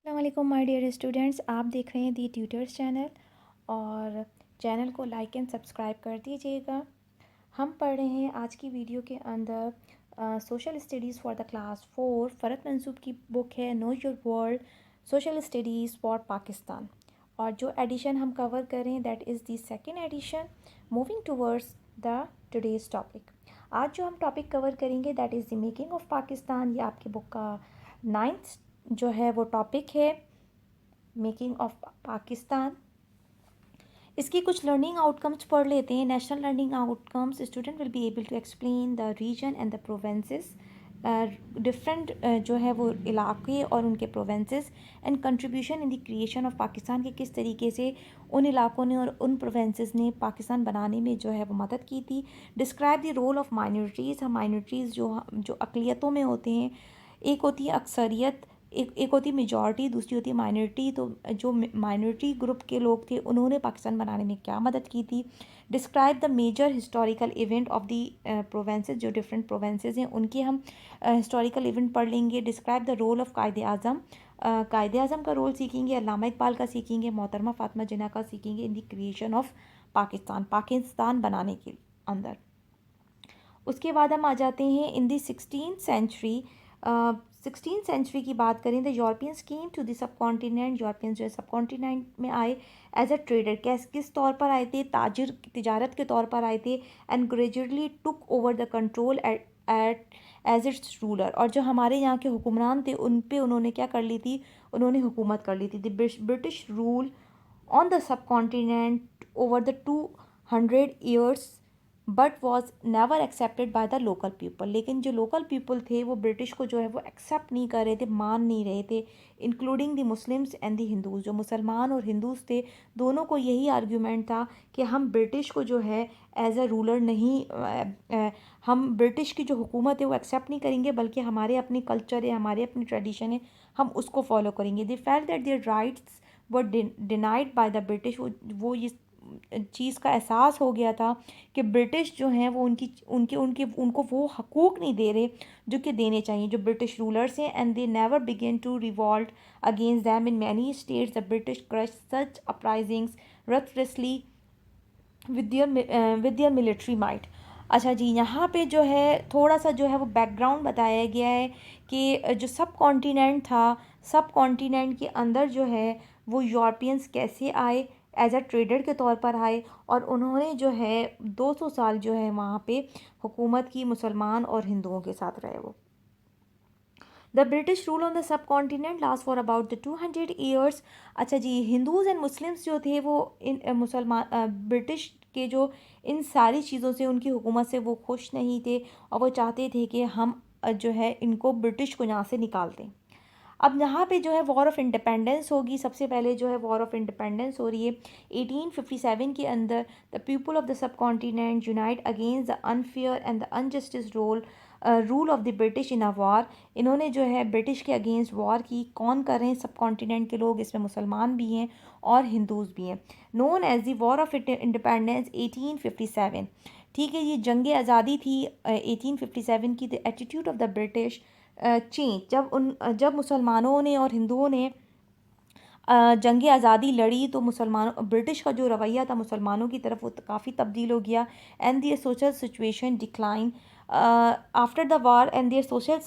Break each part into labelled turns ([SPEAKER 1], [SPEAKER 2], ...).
[SPEAKER 1] अस्सलाम my dear students, आप देख रहे हैं दी ट्यूटर्स चैनल और चैनल को लाइक एंड सब्सक्राइब कर दीजिएगा। हम पढ़ रहे हैं आज की वीडियो के अंदर social studies for the class 4 फ़रत मंसूब की बुक है know your world social studies for Pakistan. और जो एडिशन हम कवर कर रहे हैं that is the second edition moving towards the today's topic. आज जो हम टॉपिक कवर करेंगे that is the making of Pakistan. ये आपकी बुक का 9th जो है वो टॉपिक है मेकिंग ऑफ पाकिस्तान। इसकी कुछ लर्निंग आउटकम्स पढ़ लेते हैं। National learning outcomes, student will be able to explain the region and the provinces, different जो है वो इलाके और उनके provinces and contribution in the creation of Pakistan, के किस तरीके से उन इलाकों ने और उन प्रोवेंसेस ने पाकिस्तान बनाने में जो है वो मदद की थी। Describe the role of minorities. हम माइनॉरिटीज़ जो अक़लियतों में होते हैं, एक होती है अक्सरियत, एक होती है मेजॉरिटी, दूसरी होती है माइनॉरिटी। तो जो माइनॉरिटी ग्रुप के लोग थे उन्होंने पाकिस्तान बनाने में क्या मदद की थी। Describe the major historical event of the provinces, जो डिफरेंट प्रोवेंसेस हैं उनके हम हिस्टोरिकल इवेंट पढ़ लेंगे। डिस्क्राइब द रोल ऑफ कायदे आज़म, कायदे आज़म का रोल सीखेंगे, अल्लामा इकबाल का सीखेंगे, मोहतरमा फ़ातिमा जिन्ना का सीखेंगे इन the creation of Pakistan, Pakistan बनाने के अंदर। उसके बाद हम आ जाते हैं इन दी 16th सेंचुरी की बात करें तो Europeans came to the subcontinent. Europeans जो है सब कॉन्टिनेंट में आए एज अ ट्रेडर, किस तौर पर आए थे, ताजिर, तिजारत के तौर पर आए थे। And gradually took over the control at as its ruler. और जो हमारे यहाँ के हुक्मरान थे उन पे उन्होंने क्या कर ली थी, उन्होंने हुकूमत कर ली थी। The British rule on the sub continent over the 200 years but was never accepted by the local people. लेकिन जो लोकल पीपल थे वो ब्रिटिश को जो है वो एक्सेप्ट नहीं कर रहे थे, मान नहीं रहे थे, including the Muslims and the Hindus. जो मुसलमान और हिंदूज़ थे दोनों को यही आर्ग्यूमेंट था कि हम ब्रिटिश को जो है एज अ रूलर नहीं, हम ब्रिटिश की जो हुकूमत है वो एक्सेप्ट नहीं करेंगे, बल्कि हमारे अपने कल्चर है, हमारे अपनी ट्रेडिशन है, हम उसको फॉलो करेंगे। They felt that their rights were denied by the British. वो ये चीज़ का एहसास हो गया था कि ब्रिटिश जो हैं वो उनको वो हकूक़ नहीं दे रहे जो कि देने चाहिए, जो ब्रिटिश रूलर्स हैं। And they never began to revolt against them in many states. The British crush such uprisings ruthlessly with their military might. अच्छा जी, यहाँ पे जो है थोड़ा सा जो है वो बैकग्राउंड बताया गया है कि जो सब कॉन्टिनेंट था, सब कॉन्टिनेंट के अंदर जो है वो यूरोपियंस कैसे आए, एज अ ट्रेडर के तौर पर आए और उन्होंने जो है 200 साल जो है वहाँ पे हुकूमत की, मुसलमान और हिंदुओं के साथ रहे वो। The British rule on the sub continent last for about the 200 years। अच्छा जी, हिंदूज़ एंड मुस्लिम्स जो थे वो इन मुसलमान ब्रिटिश के जो इन सारी चीज़ों से, उनकी हुकूमत से वो खुश नहीं थे और वो चाहते थे कि हम जो है इनको ब्रिटिश को यहाँ से निकाल दें। अब यहाँ पे जो है वॉर ऑफ इंडिपेंडेंस होगी। सबसे पहले जो है वॉर ऑफ इंडिपेंडेंस हो रही है 1857 के अंदर। The people of the sub continent unite against the unfair and the injustice rule of the British in a war. इन्होंने जो है ब्रिटिश के अगेंस्ट वॉर की। कौन कर रहे हैं? सब कॉन्टिनेंट के लोग, इसमें मुसलमान भी हैं और हिंदूज़ भी हैं। Known as the war of independence 1857। ठीक है, ये जंग आज़ादी थी 1857 की। The attitude of the British change, जब मुसलमानों ने और हिंदुओं ने जंग आज़ादी लड़ी तो मुसलमानों, ब्रिटिश का जो रवैया था मुसलमानों की तरफ वो काफ़ी तब्दील हो गया। And their social situation decline after the war, and their social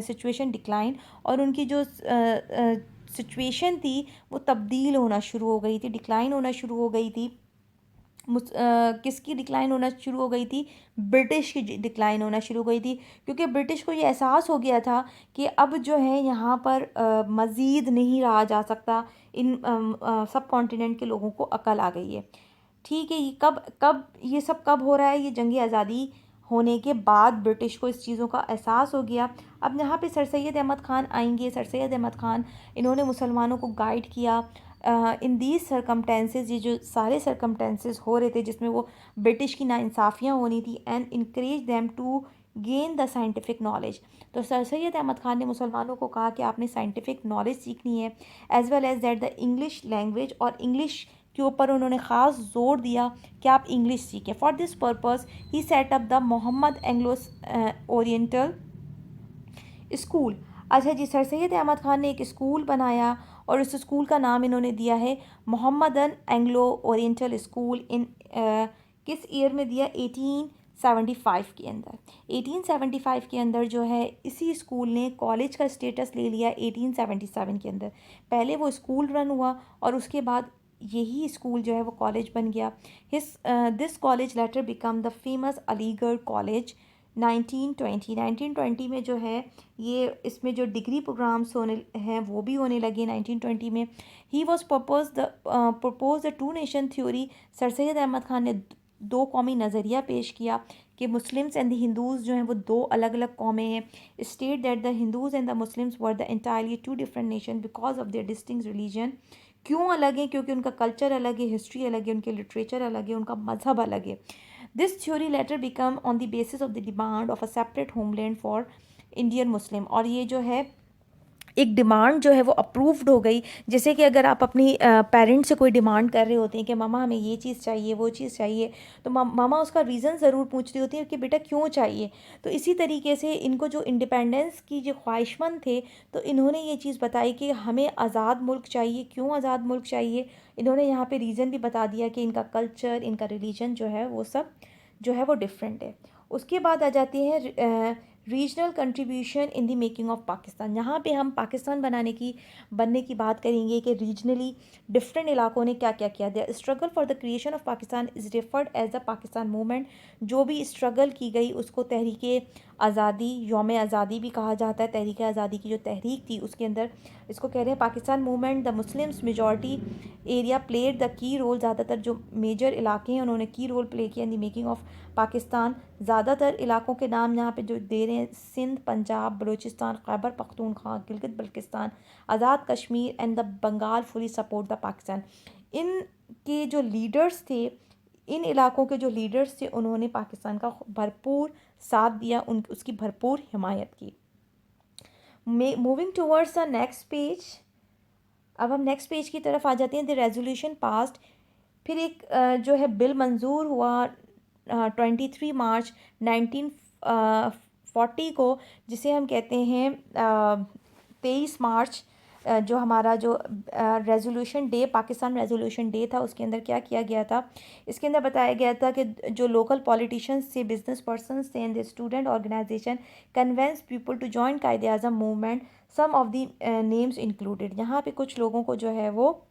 [SPEAKER 1] situation decline. और उनकी जो सिचुएशन थी वो तब्दील होना शुरू हो गई थी, डिक्लाइन होना शुरू हो गई थी। किसकी डिक्लाइन होना शुरू हो गई थी? ब्रिटिश की डिक्लाइन होना शुरू हो गई थी, क्योंकि ब्रिटिश को ये एहसास हो गया था कि अब जो है यहाँ पर मज़ीद नहीं रहा जा सकता। इन सब कॉन्टिनेंट के लोगों को अकल आ गई है। ठीक है, ये कब ये सब कब हो रहा है? ये जंग आज़ादी होने के बाद ब्रिटिश को इस चीज़ों का एहसास हो गया। अब यहाँ पे सर सैयद अहमद ख़ान आएंगे। सर सैयद अहमद ख़ान, इन्होंने मुसलमानों को गाइड किया इन दीज सरकमटेंसेज। ये जो सारे सरकमटेंसेज हो रहे थे जिसमें वो ब्रिटिश की नाइंसाफ़ियाँ होनी थी, and increase them to gain the scientific knowledge. तो सर सैयद अहमद ख़ान ने मुसलमानों को कहा कि आपने साइंटिफिक नॉलेज सीखनी है, as well as that the English language. और इंग्लिश के ऊपर उन्होंने ख़ास जोर दिया कि आप इंग्लिश सीखें। For this purpose he set up the Mohammad Anglo Oriental School. अच्छा जी, सर सैयद अहमद ख़ान ने एक स्कूल बनाया और उस स्कूल का नाम इन्होंने दिया है मोहम्मदन एंग्लो ओरिएंटल स्कूल इन किस ईयर में दिया, 1875 के अंदर। 1875 के अंदर जो है इसी स्कूल ने कॉलेज का स्टेटस ले लिया 1877 के अंदर। पहले वो स्कूल रन हुआ और उसके बाद यही स्कूल जो है वो कॉलेज बन गया। This college letter become the famous Aligarh college 1920 में जो है ये इसमें जो डिग्री प्रोग्राम्स होने हैं वो भी होने लगे 1920 में। He was propose the two nation theory. Sir Syed Ahmad Khan ने दो कौमी नज़रिया पेश किया कि मुस्लिम्स एंड द हिंदूज़ जो हैं वो दो अलग अलग कौमें हैं। State that the Hindus and the Muslims were the entirely two different nation because of their distinct religion. क्यों अलग है? क्योंकि उनका कल्चर अलग है, हिस्ट्री अलग है, उनके लिटरेचर अलग है, उनका मजहब अलग है। This theory letter become on the basis of the demand of a separate homeland for Indian Muslim. और ये जो है एक डिमांड जो है वो अप्रूव्ड हो गई। जैसे कि अगर आप अपनी पेरेंट्स से कोई डिमांड कर रहे होते हैं कि मामा हमें ये चीज़ चाहिए, वो चीज़ चाहिए, तो मामा उसका रीज़न ज़रूर पूछ रही होती है कि बेटा क्यों चाहिए। तो इसी तरीके से इनको जो इंडिपेंडेंस की जो ख्वाहिशमंद थे, तो इन्होंने ये चीज़ बताई कि हमें आज़ाद मुल्क चाहिए। क्यों आज़ाद मुल्क चाहिए? इन्होंने यहाँ पे रीज़न भी बता दिया कि इनका कल्चर, इनका रिलीजन जो है वो सब जो है वो डिफरेंट है। उसके बाद आ जाती है regional contribution in the making of Pakistan. यहाँ पे हम पाकिस्तान बनने की बात करेंगे कि रीजनली डिफरेंट इलाकों ने क्या क्या किया। The struggle for the creation of Pakistan is referred as the Pakistan movement. जो भी स्ट्रगल की गई उसको तहरीक आज़ादी, यौम आज़ादी भी कहा जाता है। तहरीक आज़ादी की जो तहरीक थी उसके अंदर इसको कह रहे हैं Pakistan movement. The Muslims majority area played the key role. ज़्यादातर जो मेजर इलाके हैं उन्होंने की रोल प्ले किया in the making of Pakistan. ज़्यादातर इलाकों के नाम यहाँ पे जो दे रहे हैं, Sindh, Punjab, Balochistan, Khyber Pakhtunkhwa, Gilgit Baltistan, Azad Kashmir and the Bengal fully support the Pakistan. इन के जो लीडर्स थे, इन इलाकों के जो लीडर्स थे, उन्होंने पाकिस्तान का भरपूर साथ दिया, उसकी भरपूर हिमायत की। Moving towards the next page. अब हम नेक्स्ट पेज की तरफ आ जाते हैं। The resolution passed. फिर एक जो है बिल मंजूर हुआ 23 मार्च 1940 को, जिसे हम कहते हैं 23 मार्च, जो हमारा जो resolution day, Pakistan resolution day था, उसके अंदर क्या किया गया था? इसके अंदर बताया गया था कि जो लोकल पॉलिटिशियंस थे, बिजनेस पर्सनस थे and the student organisation convince people to join Quaid e Azam movement. Some of the names included. यहाँ पे कुछ लोगों को जो है वो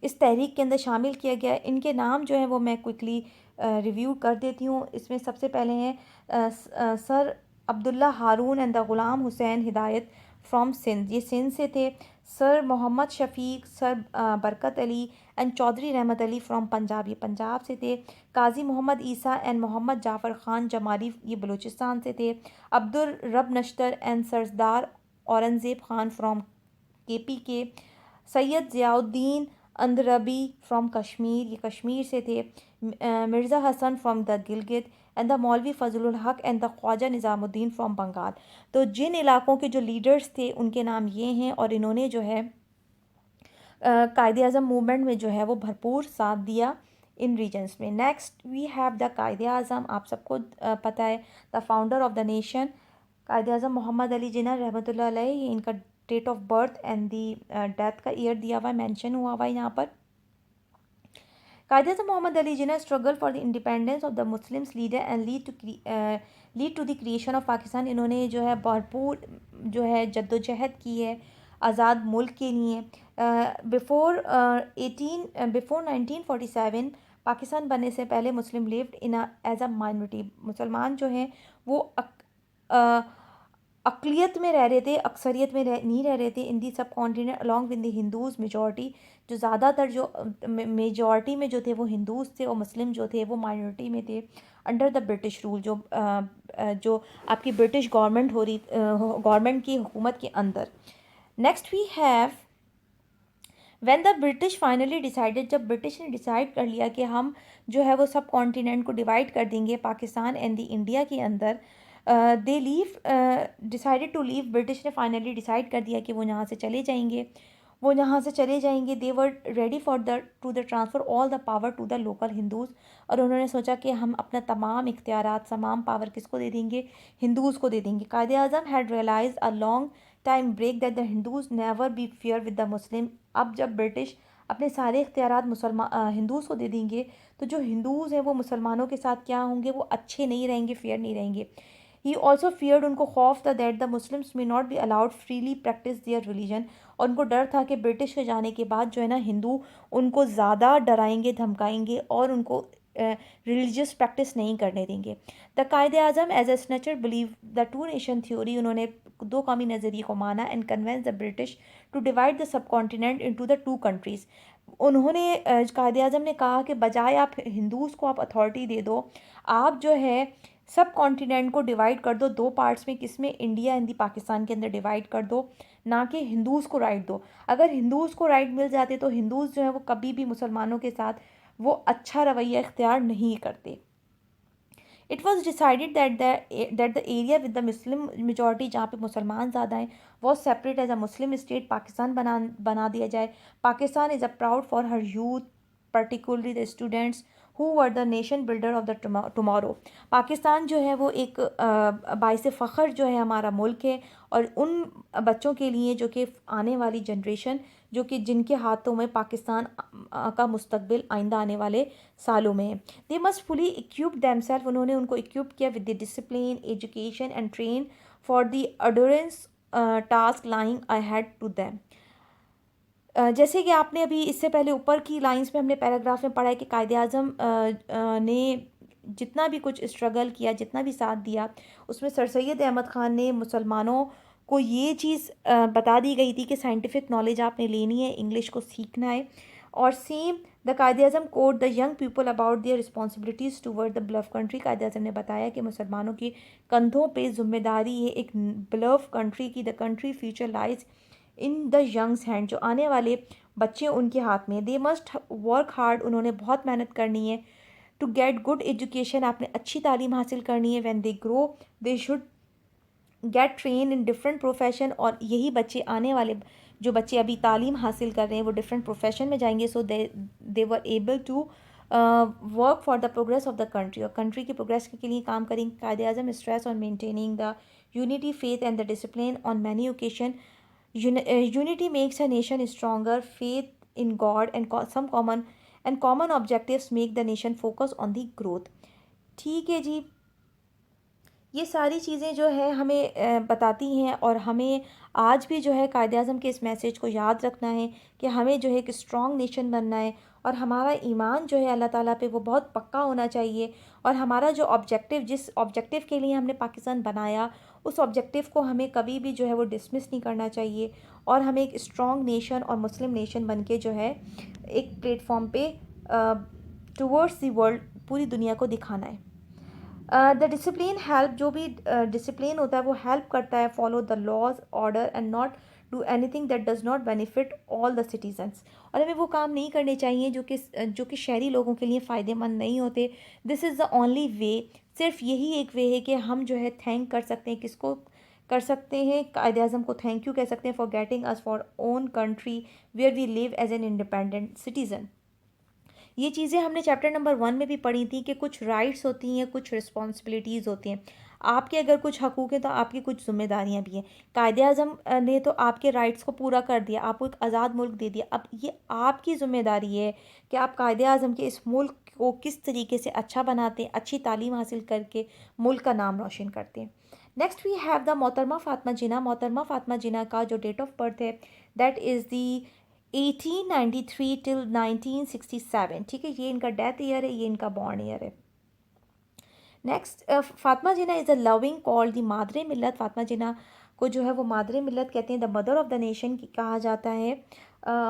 [SPEAKER 1] इस तहरीक के अंदर शामिल किया गया। इनके नाम जो हैं वो मैं क्विकली रिव्यू कर देती हूँ। इसमें सबसे पहले हैं sir Abdullah Haroon and the Ghulam Hussain Hidayat from Sindh, ये सिंध से थे। Sir Mohammad Shafiq, sir Barkat Ali and Chaudhary रहमत अली फ्रॉम पंजाब, ये पंजाब से थे। काजी मोहम्मद ईसा एंड मोहम्मद जाफ़र ख़ान जमाली, ये बलूचिस्तान से थे। Abdul Rab Nishtar and Sardar Aurangzeb Khan from KP के। सैयद ज़ियाउद्दीन अंदरबी फ्रॉम कश्मीर, ये कश्मीर से थे। Mirza Hasan from the Gilgit and the Maulvi Fazlul Haq and the Khwaja Nizamuddin from Bengal. तो जिन इलाकों के जो लीडर्स थे उनके नाम ये हैं और इन्होंने जो है कायदे आज़म मूवमेंट में जो है वो भरपूर साथ दिया इन रीजन्स में। Next we have the Quaid-e Azam. आप सबको पता है the founder of the nation Quaid-e Azam Muhammad Ali Jinnah रहमतुल्लाह अलैह। ये इनका date of birth and the death का ईयर दिया हुआ है, मेंशन हुआ हुआ है यहाँ पर। Quaid e Azam Muhammad Ali Jinnah struggle for the independence of the Muslims leader and lead to the creation of Pakistan. इन्होंने जो है भरपूर जो है जद्दोजहद की है आज़ाद मुल्क के लिए। बिफोर 1947 पाकिस्तान बनने से पहले Muslim lived in as a minority. मुसलमान जो हैं वो अक़लियत में रह रहे थे, अक्सरियत में नहीं रह रहे थे। इन दी सब continent along with the Hindus majority, जो ज़्यादातर जो मेजॉरिटी में जो थे वो हिंदूज़ थे और मुस्लिम जो थे वो माइनॉरिटी में थे। अंडर द ब्रिटिश रूल, जो आपकी ब्रिटिश गवर्नमेंट हो रही, गवर्नमेंट की हुकूमत के अंदर। Next we have when the British finally decided, जब ब्रिटिश ने डिसाइड कर लिया कि हम जो है वो सब कॉन्टिनेंट को डिवाइड कर देंगे पाकिस्तान एंड द इंडिया के अंदर। They leave decided to leave, British ने फाइनली डिसाइड कर दिया कि वो यहाँ से चले जाएंगे, वो यहाँ से चले जाएंगे। They were ready for the to the transfer all the power to the local Hindus. और उन्होंने सोचा कि हम अपना तमाम इख्तियारात, तमाम पावर किसको दे देंगे? हिंदूज़ को दे देंगे। Quaid e Azam had realise a long time break that the Hindus never be fair with the Muslim. अब जब ब्रिटिश अपने सारे इख्तियारात मुसलमान हिंदूज़ को दे देंगे तो जो हिंदूज़ हैं वो मुसलमानों के साथ क्या होंगे, वो अच्छे नहीं रहेंगे, फेयर नहीं रहेंगे। ही ऑल्सो फियर्ड, उनको खौफ था that the Muslims may not be allowed freely practice their religion. और उनको डर था कि ब्रिटिश के जाने के बाद जो है ना हिंदू उनको ज़्यादा डराएंगे, धमकाएंगे और उनको रिलीजियस प्रैक्टिस नहीं करने देंगे। The Quaid Azam as a snatcher believe the two nation theory, उन्होंने दो कौमी नज़रिए को माना and convince the British to divide the subcontinent into the two countries. उन्होंने कायद आज़म ने कहा कि बजाय आप हिंदूज़ को आप अथॉरिटी दे दो, आप जो है सब कॉन्टिनेंट को डिवाइड कर दो दो पार्ट्स में, किसमें, इंडिया एंड दी पाकिस्तान के अंदर डिवाइड कर दो, ना कि हिंदूज़ को राइट दो। अगर हिंदूज़ को राइट मिल जाते तो हिंदूज़ जो है वो कभी भी मुसलमानों के साथ वो अच्छा रवैया इख्तियार नहीं करते। It was decided that the area with the Muslim majority, जहाँ पे मुसलमान ज़्यादा हैं, वो separate as a Muslim state Pakistan बना दिया जाए। Pakistan is a proud for her youth, particularly the students who were the nation builder of the tomorrow. Pakistan जो है वो एक बाइस फ़ख्र जो है हमारा मुल्क है, और उन बच्चों के लिए जो कि आने वाली जनरेशन, जो कि जिनके हाथों में पाकिस्तान का मुस्तकबिल आइंदा आने वाले सालों में है। They must fully equip themself, उन्होंने उनको इक्विप किया with the discipline, education and train for the adherence task lying I had to them. जैसे कि आपने अभी इससे पहले ऊपर की लाइंस में हमने पैराग्राफ में पढ़ा है कि कायद आज़म ने जितना भी कुछ स्ट्रगल किया, जितना भी साथ दिया, उसमें सर सैयद अहमद ख़ान ने मुसलमानों को ये चीज़ बता दी गई थी कि साइंटिफिक नॉलेज आपने लेनी है, इंग्लिश को सीखना है। और same the Quaid Azam code the young people about their responsibilities toward the beloved country. Quaid Azam ने बताया कि मुसलमानों के कंधों पे जिम्मेदारी है एक ब्लव कंट्री की। The country future lies in the young's hand, जो आने वाले बच्चे उनके हाथ में। दे मस्ट वर्क हार्ड, उन्होंने बहुत मेहनत करनी है। टू गेट गुड एजुकेशन, आपने अच्छी तालीम हासिल करनी है। When they grow they should get train in different profession, और यही बच्चे आने वाले जो बच्चे अभी तालीम हासिल कर रहे हैं वो डिफरेंट प्रोफेशन में जाएंगे। So they were able to work for the progress of the country, और कंट्री की प्रोग्रेस के लिए काम करेंगे। Quaid Azam stress on maintaining the unity, faith and the discipline on many occasion. Unity makes a nation stronger. Faith in God and some common objectives make the nation focus on the growth. ठीक है जी, ये सारी चीज़ें जो है हमें बताती हैं, और हमें आज भी जो है कायद आज़म के इस मैसेज को याद रखना है कि हमें जो है एक स्ट्रॉन्ग नेशन बनना है, और हमारा ईमान जो है अल्लाह ताला पे वो बहुत पक्का होना चाहिए। और हमारा जो ऑब्जेक्टिव, जिस ऑब्जेक्टिव के लिए हमने पाकिस्तान बनाया, उस ऑब्जेक्टिव को हमें कभी भी जो है वो डिसमिस नहीं करना चाहिए, और हमें एक स्ट्रॉन्ग नेशन और मुस्लिम नेशन बन के जो है एक प्लेटफॉर्म पे टूवर्ड्स दी वर्ल्ड पूरी दुनिया को दिखाना है। द डिसिप्लिन हेल्प, जो भी डिसिप्लिन होता है वो हेल्प करता है follow the laws order and not do anything that does not benefit all the citizens. और हमें वो काम नहीं करने चाहिए जो कि शहरी लोगों के लिए फ़ायदेमंद नहीं होते। This is the only way, सिर्फ यही एक वे है कि हम जो है थैंक कर सकते हैं, किसको कर सकते हैं, कायद आज़म को थैंक यू कह सकते हैं for getting us for own country where we live as an independent citizen. ये चीज़ें हमने चैप्टर नंबर 1 में भी पढ़ी थी कि कुछ राइट्स होती हैं, कुछ रिस्पॉन्सिबिलिटीज़ होती हैं। आपके अगर कुछ हकूक़ हैं तो आपकी कुछ ज़िम्मेदारियाँ भी हैं। कायद आज़म ने तो आपके राइट्स को पूरा कर दिया, आपको एक आज़ाद मुल्क दे दिया। अब ये आपकी ज़िम्मेदारी है कि आप कायद आज़म के इस मुल्क को किस तरीके से अच्छा बनाते हैं, अच्छी तालीम हासिल करके मुल्क का नाम रोशन करते हैं। नेक्स्ट वी हैव द मोहतरमा फ़ातिमा जिन्ना। मोहतरमा फ़ातिमा जिन्ना का जो डेट ऑफ बर्थ है दैट इज़ दी 1893 टिल 1967। ठीक है, ये इनका डेथ ईयर है, ये इनका बॉर्न ईयर है। Next, Fatima Jinnah is a loving called the Madar e Millat. Fatima जिन्ना को जो है वो मादरे मिल्लत कहते हैं, the mother of the nation कहा जाता है,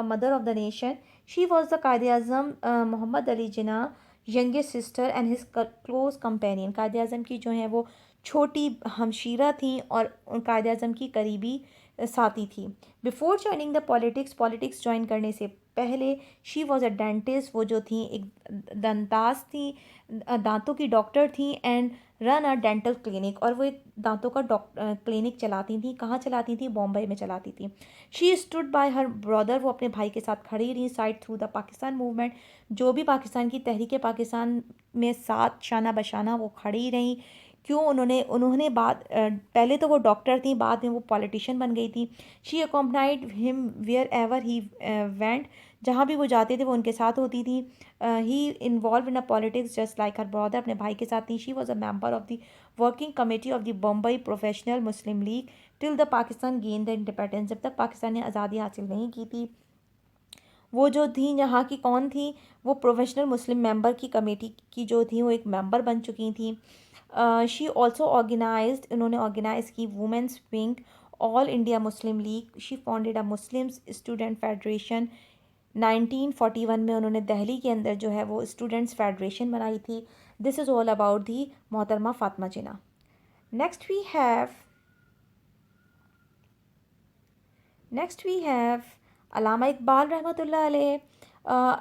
[SPEAKER 1] mother of the nation. She was the Quaid Azam Muhammad Ali Jinnah youngest sister and his close companion. Quaid Azam की जो है वो छोटी हमशीरा थी और कायद आज़म की करीबी साथी थी। Before joining the politics join करने से पहले शी वॉज अ डेंटिस्ट, वो जो थी एक दंतास थी, दांतों की डॉक्टर थी, and run a dental clinic, और वो एक दांतों का क्लिनिक चलाती थी। कहाँ चलाती थी? बॉम्बे में चलाती थी। She stood by her brother, वो अपने भाई के साथ खड़ी रही side through the Pakistan movement, जो भी पाकिस्तान की तहरीक पाकिस्तान में साथ शाना बशाना वो खड़ी रही। क्यों उन्होंने उन्होंने पहले तो वो डॉक्टर थी, बाद में वो पॉलिटिशियन बन गई थी। She accompanied him wherever he went, जहाँ भी वो जाते थे वो उनके साथ होती थी। He involve in a politics just like her brother, अपने भाई के साथ थी। She was a member of the working committee of the Bombay professional Muslim League till the Pakistan gain the independence, जब तक पाकिस्तान ने आज़ादी हासिल नहीं की थी। वो जो थी यहाँ की कौन थी, वो प्रोफेशनल मुस्लिम मेंबर की कमेटी की जो थी वो एक मेंबर बन चुकी थी। शी ऑल्सो ऑर्गेनाइज्ड, उन्होंने ऑर्गेनाइज की women's wing all India Muslim league. She founded a Muslim student federation 1941 में, उन्होंने दिल्ली के अंदर जो है वो स्टूडेंट्स फेडरेशन बनाई थी। This is all about the Mohtarma Fatima Jinnah. Next we have next we have Allama Iqbal रहमतुल्लाह अलैह।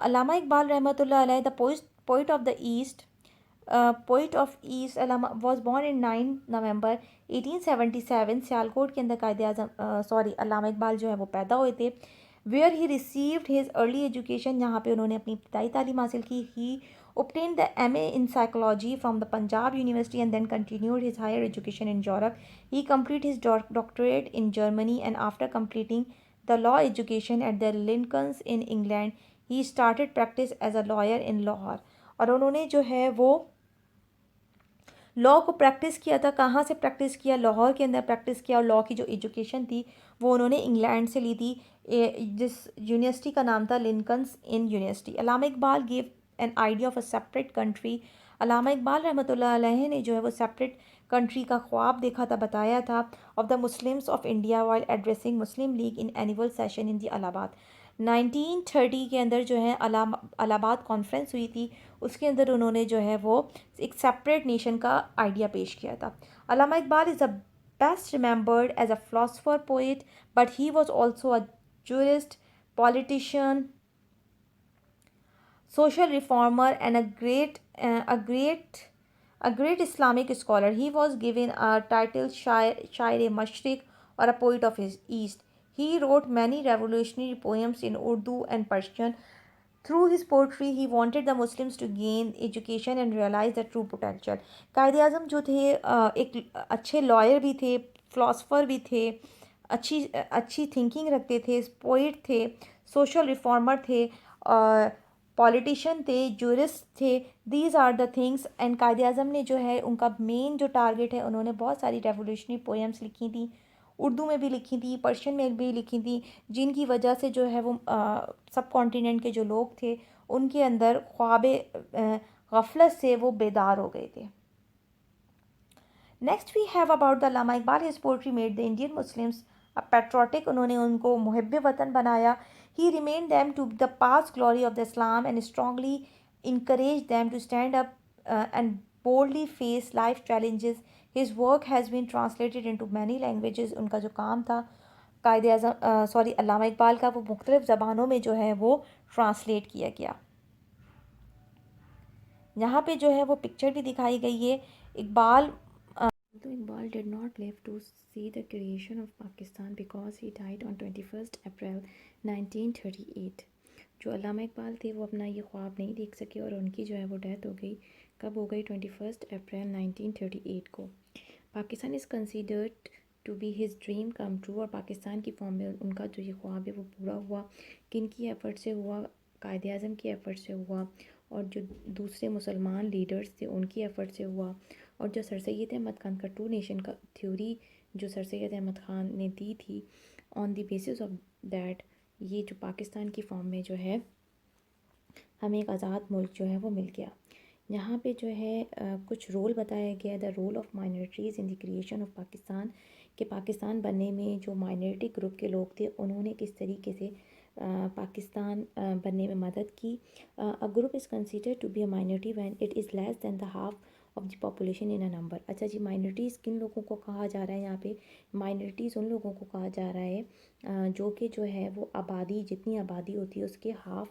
[SPEAKER 1] अलामा इकबाल रहमतुल्लाह अलैह, the poet of the east, poet of east, Allama was born in 9 November 1877, Sialkot के अंदर कायदे आज़म अलामा इकबाल जो है वो पैदा हुए थे। Where he received his early education, यहाँ पे उन्होंने अपनी इब्तदाई तालीम हासिल की। ही obtained the MA in psychology from the Punjab University and then continued his higher education in Europe. He completed his doctorate in Germany, and after completing the law education at the Lincolns in England, he started practice as a lawyer in Lahore. और उन्होंने जो है वो law को practice किया था। कहाँ से प्रैक्टिस किया? लाहौर के अंदर प्रैक्टिस किया। और लॉ की जो एजुकेशन थी वो उन्होंने इंग्लैंड से ली थी, जिस यूनिवर्सिटी का नाम था Lincoln's Inn university. Allama Iqbal give an idea of a separate country. Allama Iqbal रहमतुल्लाह अलैह ने जो है वो सेपरेट कंट्री का ख्वाब देखा था, बताया था। Of the Muslims of India while addressing Muslim League in annual session in the Allahabad. 1930 के अंदर जो है अलाहाबाद कॉन्फ्रेंस हुई थी, उसके अंदर उन्होंने जो है वो एक सेपरेट नेशन का आइडिया पेश किया था। Allama Iqbal is a best remembered as a philosopher poet, but he was also a jurist, politician, social reformer, and a great Islamic scholar. He was given a title Shair-e-Mashriq, or a poet of his East. He wrote many revolutionary poems in Urdu and Persian. Through his poetry, he wanted the Muslims to gain education and realize their true potential. कायदे आज़म जो थे एक अच्छे lawyer भी थे, philosopher भी थे, अच्छी अच्छी थिंकिंग रखते थे, पोइट थे, सोशल रिफॉर्मर थे, पॉलिटिशियन थे, जूरिस्ट थे। These are the things. And Quaid-e Azam ने जो है उनका मेन जो टारगेट है, उन्होंने बहुत सारी रेवोल्यूशनरी पोएम्स लिखी थी, उर्दू में भी लिखी थी, पर्शियन में भी लिखी थी, जिनकी वजह से जो है वो सब कॉन्टिनेंट के जो लोग थे उनके अंदर ख्वाब गफलत से वो बेदार हो गए थे। Next we have about the Allama Iqbal, his poetry made the Indian Muslims a patriotic, उन्होंने उनको मुहब्ब वतन बनाया। He remind them to the past glory of the Islam and strongly encourage them to stand up and boldly face life challenges. His work has been translated into many languages. उनका जो काम था कायदे आज़म अल्लामा इकबाल का, वो मुख्तलिफ़ ज़बानों में जो है वो ट्रांसलेट किया गया। यहाँ पे जो है वो पिक्चर भी दिखाई गई है। Iqbal
[SPEAKER 2] Although Iqbal did not live to see the creation of Pakistan because he died on 21st April 1938, जो अल्लामा इकबाल थे वो अपना ये ख्वाब नहीं देख सके और उनकी जो है वो डेथ हो गई। कब हो गई? 21 अप्रैल 1938 को। Pakistan is considered to be his dream come true, और पाकिस्तान की फॉर्म में उनका जो ये ख्वाब है वो पूरा हुआ। किन की एफ़र्ट से हुआ? कायदे आज़म की एफ़र्ट से हुआ, और जो दूसरे मुसलमान लीडर्स थे उनकी एफ़र्ट से हुआ। और जो सर सैयद अहमद खान का टू नेशन का थ्योरी जो सर सैयद अहमद खान ने दी थी, on the basis of that ये जो पाकिस्तान की फॉर्म में जो है हमें एक आज़ाद मुल्क जो है वो मिल गया। यहाँ पे जो है कुछ रोल बताया गया, the role of minorities in the creation of Pakistan, कि पाकिस्तान बनने में जो माइनॉरिटी ग्रुप के लोग थे उन्होंने किस तरीके से पाकिस्तान बनने में मदद की। A group is consider to be a minority when it is less than the half of the population in a number. अच्छा जी, माइनॉरिटीज़ किन लोगों को कहा जा रहा है? यहाँ पे माइनॉरिटीज़ उन लोगों को कहा जा रहा है जो कि जो है वो आबादी, जितनी आबादी होती है उसके हाफ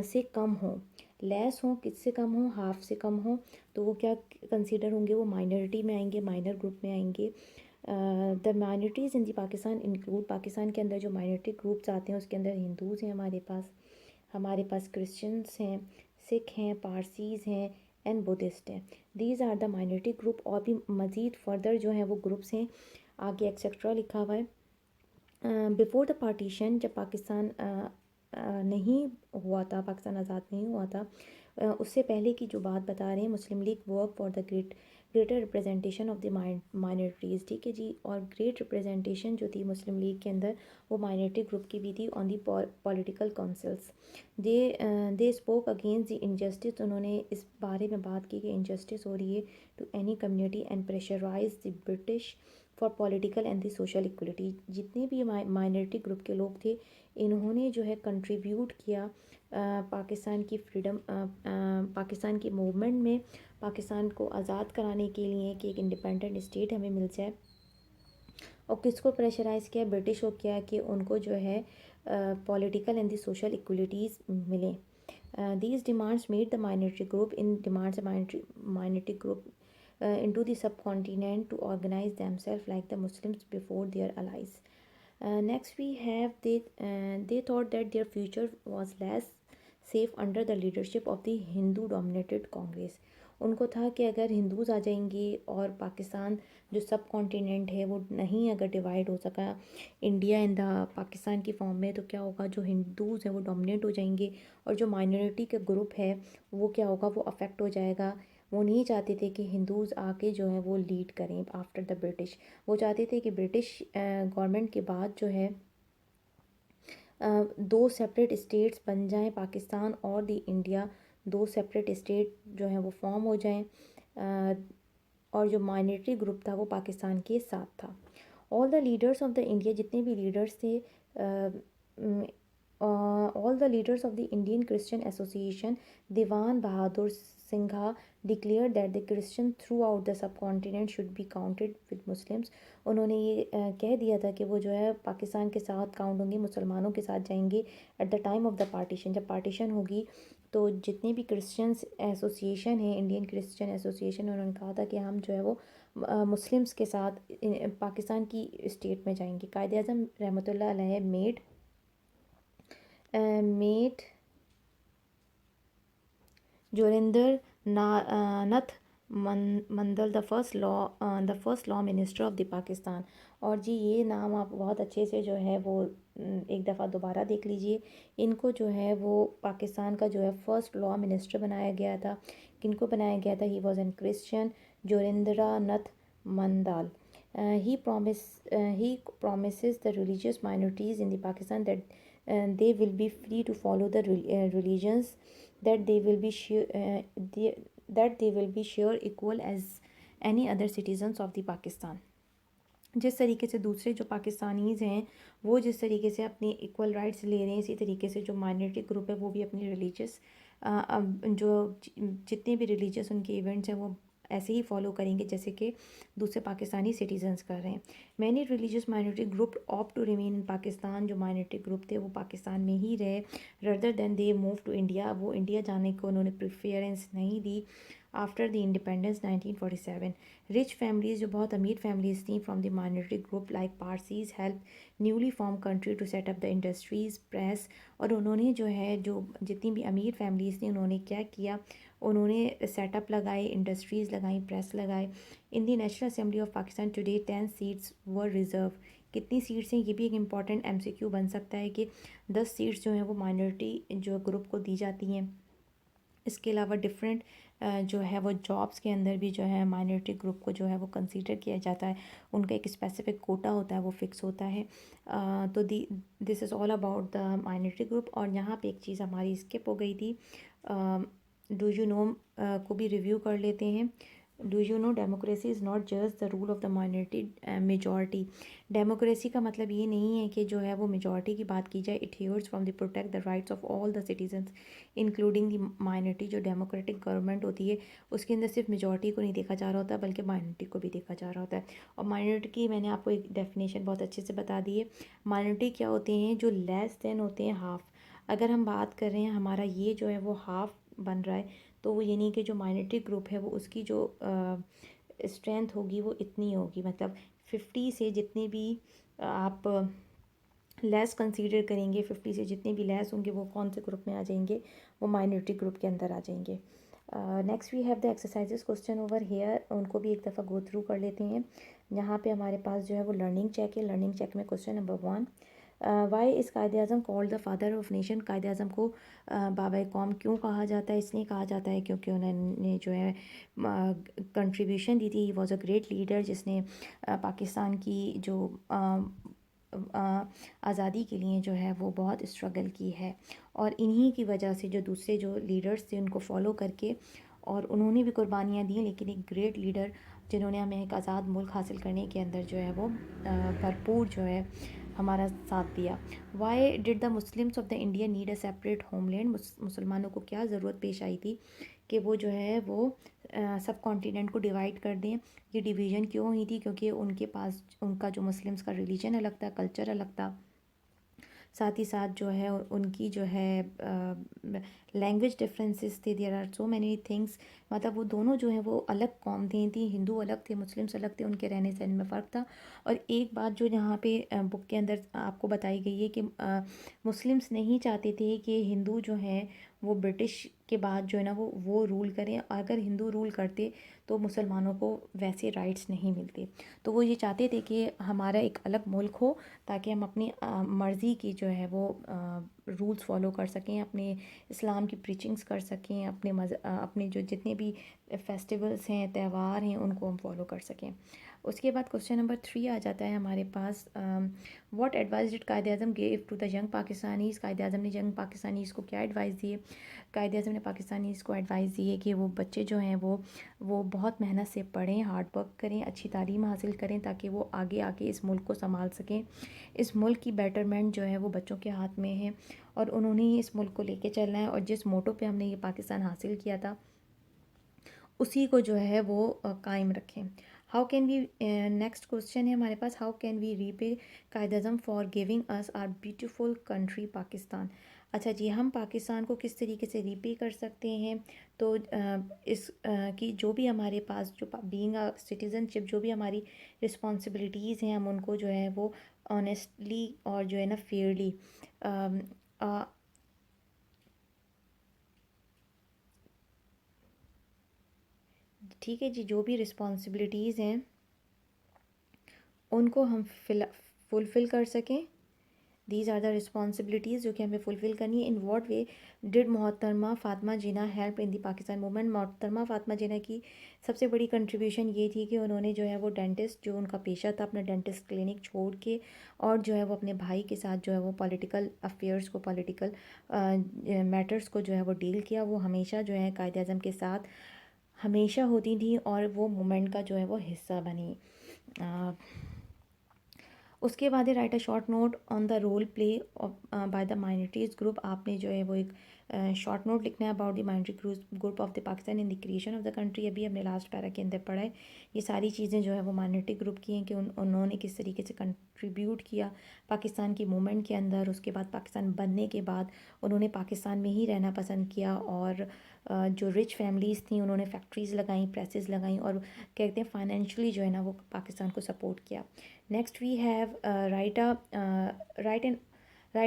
[SPEAKER 2] से कम हो, लेस हो, किससे कम हो? हाफ से कम हो। तो वो क्या कंसीडर होंगे? वो माइनॉरिटी में आएंगे, माइनर ग्रुप में आएंगे। The minorities in the Pakistan include, Pakistan के अंदर जो माइनॉरिटी ग्रुप्स आते हैं उसके अंदर हिंदूज़ हैं, हमारे पास क्रिश्चियंस हैं, सिख हैं, पारसीज़ हैं, एंड बुद्धिस्ट हैं। These are the minority group. और भी मज़ीद फर्दर जो है वो ग्रुप्स हैं, आगे एक्सेट्रा लिखा हुआ है। बिफोर द पार्टीशन, जब पाकिस्तान नहीं हुआ था, पाकिस्तान आज़ाद नहीं हुआ था, उससे पहले की जो बात बता रहे हैं, Muslim League work for the greater representation of the minorities, ठीक है जी। और ग्रेट रिप्रेजेंटेशन जो थी मुस्लिम लीग के अंदर, वो माइनॉरिटी ग्रुप की भी थी on the political councils. They spoke against the injustice. उन्होंने इस बारे में बात की कि इनजस्टिस हो रही है to any community and pressurise the British for political and the social equality. जितने भी माइनॉरिटी ग्रुप के लोग थे, इन्होंने जो है कंट्रीब्यूट किया पाकिस्तान की फ्रीडम, पाकिस्तान की मूवमेंट में, पाकिस्तान को आज़ाद कराने के लिए कि एक इंडिपेंडेंट स्टेट हमें मिल जाए। और किसको प्रेशराइज़ किया? ब्रिटिश को किया कि उनको जो है पॉलिटिकल एंड द सोशल इक्वलिटीज़ मिलें। These demands made the minority group in demands a minority group into the subcontinent to organize themselves like the Muslims before their allies. Next we have they thought that their future was less safe under the leadership of the Hindu dominated Congress. उनको था कि अगर Hindus आ जाएंगे और पाकिस्तान जो सब continent है वो नहीं अगर डिवाइड हो सका इंडिया इन द पाकिस्तान की फॉर्म में, तो क्या होगा, जो हिंदूज़ हैं वो डोमिनेट हो जाएंगे और जो माइनॉरिटी का ग्रुप है वो क्या होगा, वो अफेक्ट हो जाएगा। वो नहीं चाहते थे कि हिंदूज़ आके जो है वो लीड करें आफ्टर द ब्रिटिश। वो चाहते थे कि ब्रिटिश गवर्नमेंट के बाद जो है दो सेपरेट स्टेट्स बन जाएं, पाकिस्तान और दी इंडिया, दो सेपरेट स्टेट जो हैं वो फॉर्म हो जाएं, और जो माइनॉरिटी ग्रुप था वो पाकिस्तान के साथ था। All the leaders of the India, जितने भी लीडर्स थे, all the leaders of the Indian Christian Association, Diwan Bahadur Singha declare that the Christian throughout the subcontinent should be counted with Muslims. उन्होंने ये कह दिया था कि वो जो है पाकिस्तान के साथ काउंट होंगे, मुसलमानों के साथ जाएंगे at the time of the partition. जब पार्टीशन होगी तो जितने भी क्रिश्चियंस एसोसिएशन है, इंडियन क्रिश्चियन एसोसिएशन, उन्होंने कहा था कि हम जो है वो मुस्लिम्स के साथ पाकिस्तान की स्टेट में जाएंगे। कायद आज़म रहमतुल्लाह अलैह made Jogendra Nath Mandal the first law minister of the Pakistan. और जी ये नाम आप बहुत अच्छे से जो है वो एक दफ़ा दोबारा देख लीजिए। इनको जो है वो पाकिस्तान का जो है फर्स्ट लॉ मिनिस्टर बनाया गया था। किनको बनाया गया था? ही वॉज एन क्रिश्चियन, जोरिंद्रा नथ मंदाल। ही promises the religious minorities in the Pakistan that they will be free to follow the religions that they will be that they will be sure equal as any other citizens of the Pakistan। जिस तरीके से दूसरे जो Pakistanis हैं वो जिस तरीके से अपनी इक्वल राइट्स ले रहे हैं, इसी तरीके से जो माइनॉरिटी ग्रुप है वो भी अपनी रिलीजियस जो जितने भी रिलीजियस उनके इवेंट्स हैं वो ऐसे ही फॉलो करेंगे जैसे कि दूसरे पाकिस्तानी सिटीजन्स कर रहे हैं। Many religious minority group opt to remain in Pakistan. जो माइनॉरिटी ग्रुप थे वो पाकिस्तान में ही रहे, rather than they move to India. वो इंडिया जाने को उन्होंने प्रेफरेंस नहीं दी after the independence 1947। Rich families, जो बहुत अमीर फैमिलीज़ थी from the minority group like Parsis, help newly form country to set up the industries, press. और उन्होंने जो है जो जितनी भी अमीर फैमिलीज़ थी उन्होंने क्या किया, उन्होंने सेटअप लगाए, इंडस्ट्रीज़ लगाई, प्रेस लगाए। In the national assembly of Pakistan today 10 seats were reserve. कितनी सीट्स हैं, ये भी एक इंपॉर्टेंट MCQ बन सकता है कि 10 सीट्स जो हैं वो माइनॉरिटी जो ग्रुप को दी जाती हैं। इसके अलावा डिफरेंट जो है वो जॉब्स के अंदर भी जो है माइनॉरिटी ग्रुप को जो है वो कंसीडर किया जाता है। उनका एक स्पेसिफिक कोटा होता है, वो फिक्स होता है। तो this is all about the minority group. और यहाँ पे एक चीज़ हमारी स्किप हो गई थी, डू यू नो को भी रिव्यू कर लेते हैं। Do you know democracy is not just the rule of the minority majority. Democracy का मतलब ये नहीं है कि जो है वो मेजॉरिटी की बात की जाए। It hears from the protect the rights of all the citizens including the minority. जो डेमोक्रेटिक गवर्नमेंट होती है उसके अंदर सिर्फ मेजॉरिटी को नहीं देखा जा रहा होता बल्कि माइनॉरिटी को भी देखा जा रहा होता है। और माइनॉरिटी की मैंने आपको एक डेफिनेशन बहुत अच्छे से बता दी है। माइनॉरिटी क्या होते हैं? जो लेस देन होते हैं हाफ। अगर हम बात कर रहे हैं हमारा ये जो है वो हाफ बन रहा है, तो वो ये नहीं कि जो माइनॉरिटी ग्रुप है वो उसकी जो स्ट्रेंथ होगी वो इतनी होगी, मतलब 50 से जितने भी आप लेस कंसीडर करेंगे, 50 से जितने भी लेस होंगे वो कौन से ग्रुप में आ जाएंगे? वो माइनॉरिटी ग्रुप के अंदर आ जाएंगे। Next we have the exercises question over here, उनको भी एक दफ़ा गो थ्रू कर लेते हैं। यहाँ पे हमारे पास जो है वो लर्निंग चेक है। लर्निंग चेक में question number 1, why is Quaid Azam called the father of nation. Quaid Azam को बाबा कौम क्यों कहा जाता है? इसलिए कहा जाता है क्योंकि उन्होंने जो है कंट्रीब्यूशन दी थी। He was a great leader, जिसने पाकिस्तान की जो आज़ादी के लिए जो है वो बहुत स्ट्रगल की है, और इन्हीं की वजह से जो दूसरे जो लीडर्स थे उनको फॉलो करके, और उन्होंने भी कुर्बानियाँ दी, लेकिन एक ग्रेट लीडर जिन्होंने हमें एक आज़ाद मुल्क हासिल करने के अंदर जो है वो भरपूर जो है हमारा साथ दिया। Why did the Muslims of the India need a separate homeland. मुसलमानों को क्या ज़रूरत पेश आई थी कि वो जो है वो सब कॉन्टिनेंट को डिवाइड कर दें। ये डिवीज़न क्यों हुई थी? क्योंकि उनके पास उनका जो मुस्लिम्स का रिलीजन अलग था, कल्चर अलग था, साथ ही साथ जो है उनकी जो है लैंग्वेज डिफरेंसेस थे। There are so many things, मतलब वो दोनों जो हैं वो अलग कौम थी। हिंदू अलग थे, मुस्लिम्स अलग थे, उनके रहने सहने में फ़र्क था। और एक बात जो यहाँ पे बुक के अंदर आपको बताई गई है कि मुस्लिम्स नहीं चाहते थे कि हिंदू जो हैं वो ब्रिटिश के बाद जो है ना वो रूल करें। अगर हिंदू रूल करते तो मुसलमानों को वैसे राइट्स नहीं मिलते। तो वो ये चाहते थे कि हमारा एक अलग मुल्क हो, ताकि हम अपनी मर्ज़ी की जो है वो रूल्स फॉलो कर सकें, अपने इस्लाम की प्रीचिंग्स कर सकें, अपने जो जितने भी फेस्टिवल्स हैं, त्यौहार हैं, उनको हम फॉलो कर सकें। उसके बाद क्वेश्चन नंबर 3 आ जाता है हमारे पास, what advice did Quaid Azam give to the young Pakistanis. Quaid Azam ने यंग पाकिस्तानीज़ को क्या एडवाइस दी है? कायद अज़म ने पाकिस्तानीज़ को एडवाइस दी है कि वो बच्चे जो हैं वो बहुत मेहनत से पढ़ें, हार्ड वर्क करें, अच्छी तालीम हासिल करें, ताकि वो आगे आके इस मुल्क को संभाल सकें। इस मुल्क की बेटरमेंट जो है वो बच्चों के हाथ में है, और उन्होंने ही इस मुल्क को लेके चलना है। और जिस मोटो पे हमने ये पाकिस्तान हासिल किया था, उसी को जो है वो कायम रखें। How can we, next question है हमारे पास, how can we repay Quaid Azam for giving us our beautiful country Pakistan. अच्छा जी, हम पाकिस्तान को किस तरीके से रीपे कर सकते हैं? तो इस कि जो भी हमारे पास जो बीइंग अ सिटीज़नशिप, जो भी हमारी रिस्पॉन्सिबिलिटीज़ हैं, हम उनको जो है वो ऑनेस्टली और जो है ना फेयरली, ठीक है जी, जो भी रिस्पॉन्सिबिलिटीज़ हैं उनको हम फुलफ़िल कर सकें। दीज आर द रिस्पॉन्सिबिलिटीज़ जो कि हमें फुलफ़िल करनी है। In what way did Mohtarma Fatima Jinnah help in the Pakistan movement. Mohtarma Fatima जिन्ना की सबसे बड़ी कंट्रीब्यूशन ये थी कि उन्होंने जो है वो डेंटिस्ट, जो उनका पेशा था, अपना डेंटिस्ट क्लिनिक छोड़ के, और जो है वो अपने भाई के साथ जो है वो पॉलिटिकल अफेयर्स को, पॉलिटिकल मैटर्स को जो है वो डील किया। वो हमेशा जो है कायद अज़म के साथ हमेशा होती थी, और वो मूवमेंट का जो है वो हिस्सा बनी। उसके बाद है write a short note on the role play by the minorities group. आपने जो है वो एक शॉर्ट नोट लिखना है about the minority group of the Pakistan in the creation of the country. अभी हमने लास्ट पैरा के अंदर पढ़ा है। ये सारी चीज़ें जो है वो माइनॉरिटी ग्रुप की हैं कि उन्होंने किस तरीके से कंट्रीब्यूट किया पाकिस्तान की मूवमेंट के अंदर। उसके बाद पाकिस्तान बनने के बाद उन्होंने पाकिस्तान में ही रहना पसंद किया, और जो रिच फैमिलीज़ थी उन्होंने फैक्ट्रीज़ लगाई, प्रेसेस लगाई, और कहते हैं फाइनेंशियली जो है ना वो पाकिस्तान को सपोर्ट किया। Next we have write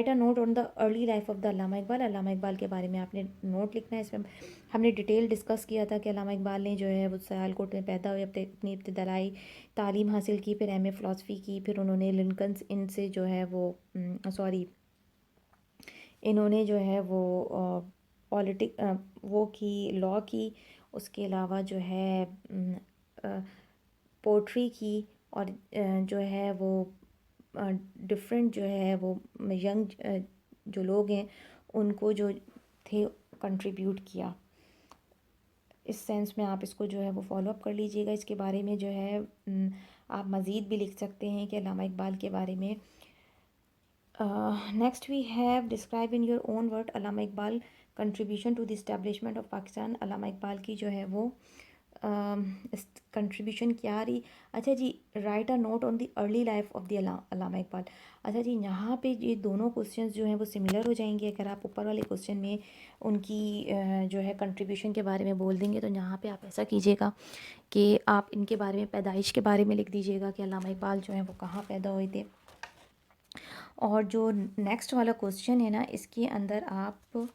[SPEAKER 2] a note on the early life of the Allama Iqbal. Allama Iqbal के बारे में आपने नोट लिखना है। इसमें हमने डिटेल डिस्कस किया था कि अल्लामा इकबाल ने जो है वो सियालकोट में पैदा हुए, अपनी इब्तदाई तालीम हासिल की, फिर एमए फ़िलासफ़ी की, फिर उन्होंने लिंकन्स इन से जो है वो सॉरी इन्होंने जो है वो पॉलिटिक वो की, लॉ की, उसके अलावा जो है पोट्री की, और जो है वो डिफरेंट जो है वो यंग जो लोग हैं उनको जो थे कंट्रीब्यूट किया। इस सेंस में आप इसको जो है वो फॉलो अप कर लीजिएगा। इसके बारे में जो है आप मज़ीद भी लिख सकते हैं कि अल्लामा इकबाल के बारे में। Next we have describe in your own word Allama Iqbal contribution to the establishment of Pakistan. Allama Iqbal की जो है वो कंट्रीब्यूशन क्या रही? अच्छा जी, write a note on the early life of the Allama Iqbal. अच्छा जी, यहाँ पे ये दोनों क्वेश्चंस जो हैं वो सिमिलर हो जाएंगे। अगर आप ऊपर वाले क्वेश्चन में उनकी जो है कंट्रीब्यूशन के बारे में बोल देंगे, तो यहाँ पे आप ऐसा कीजिएगा कि आप इनके बारे में, पैदाइश के बारे में लिख दीजिएगा कि अल्लामा इकबाल जो है वो कहाँ पैदा हुए थे। और जो नेक्स्ट वाला क्वेश्चन है ना, इसके अंदर आप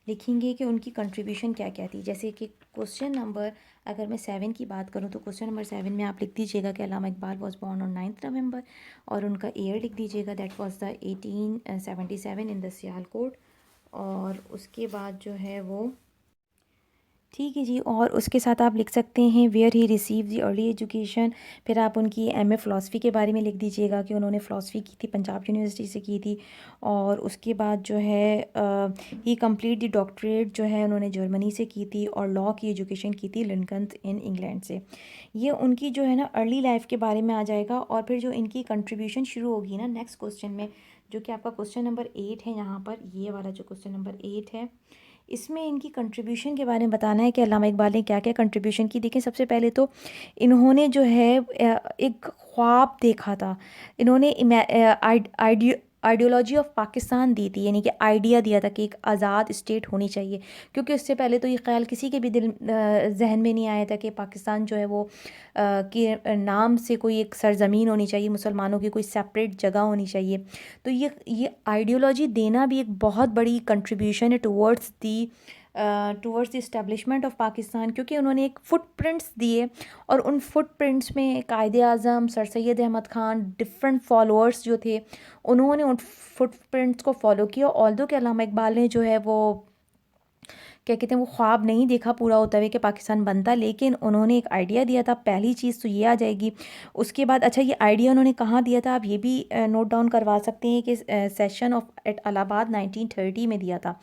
[SPEAKER 1] लिखेंगे कि उनकी कंट्रीब्यूशन क्या क्या थी। जैसे कि क्वेश्चन नंबर अगर मैं 7 की बात करूँ तो क्वेश्चन नंबर 7 में आप लिख दीजिएगा कि अल्लामा इकबाल वॉज बॉर्न ऑन 9 नवंबर, और उनका ईयर लिख दीजिएगा that was the 1877 in the Sialkot. और उसके बाद जो है वो ठीक है जी, और उसके साथ आप लिख सकते हैं where he receive the early education. फिर आप उनकी एमए फ़िलासफ़ी के बारे में लिख दीजिएगा कि उन्होंने फ़िलासफ़ी की थी, पंजाब यूनिवर्सिटी से की थी। और उसके बाद जो है ही कंप्लीट द डॉक्टरेट जो है उन्होंने जर्मनी से की थी, और लॉ की एजुकेशन की थी लिंकन इन इंग्लैंड से। ये उनकी जो है ना अर्ली लाइफ के बारे में आ जाएगा। और फिर जो इनकी कंट्रीब्यूशन शुरू होगी ना नेक्स्ट क्वेश्चन में, जो कि आपका क्वेश्चन नंबर 8 है, यहाँ पर ये वाला जो क्वेश्चन नंबर 8 है, इसमें इनकी कंट्रीब्यूशन के बारे में बताना है कि अल्लामा इकबाल ने क्या क्या कंट्रीब्यूशन की। देखिए सबसे पहले तो इन्होंने जो है एक ख्वाब देखा था। इन्होंने आइडियोलॉजी ऑफ पाकिस्तान दी थी, यानी कि आइडिया दिया था कि एक आज़ाद स्टेट होनी चाहिए। क्योंकि उससे पहले तो ये ख्याल किसी के भी जहन में नहीं आया था कि पाकिस्तान जो है वो के नाम से कोई एक सरज़मीन होनी चाहिए, मुसलमानों की कोई सेपरेट जगह होनी चाहिए। तो ये आइडियोलॉजी देना भी एक बहुत बड़ी कंट्रीब्यूशन है towards the establishment of Pakistan, क्योंकि उन्होंने एक फुटप्रिंट्स दिए, और उन फुटप्रिंट्स में Quaid e Azam, sir Syed Ahmad Khan, different followers जो थे, उन्होंने उन फुटप्रिंट्स को फॉलो किया। ऑल्दो कि अल्लामा इकबाल ने जो है वो क्या कहते हैं वो ख्वाब नहीं देखा पूरा होता हुआ कि पाकिस्तान बनता, लेकिन उन्होंने एक आइडिया दिया था। पहली चीज़ तो ये आ जाएगी। उसके बाद अच्छा, ये आइडिया उन्होंने कहाँ दिया था, आप ये भी नोट डाउन करवा सकते हैं कि सेशन ऑफ एट इलाहाबाद 1930 में दिया था।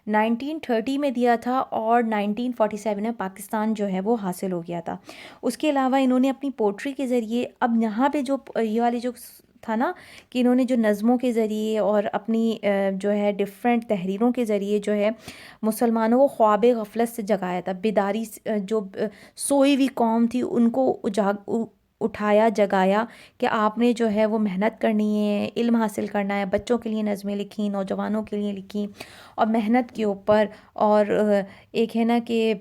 [SPEAKER 1] 1930 में दिया था, और 1947 में पाकिस्तान जो है वो हासिल हो गया था। उसके अलावा इन्होंने अपनी पोट्री के ज़रिए, अब यहाँ पे जो ये वाली जो था ना कि इन्होंने जो नज़मों के ज़रिए और अपनी जो है डिफरेंट तहरीरों के ज़रिए जो है मुसलमानों को ख्वाब गफलत से जगाया था। बेदारी जो सोई हुई कौम थी उनको उठाया, जगाया कि आपने जो है वो मेहनत करनी है, इल्म हासिल करना है। बच्चों के लिए नज़में लिखी, नौजवानों के लिए लिखी, और मेहनत के ऊपर। और एक है ना कि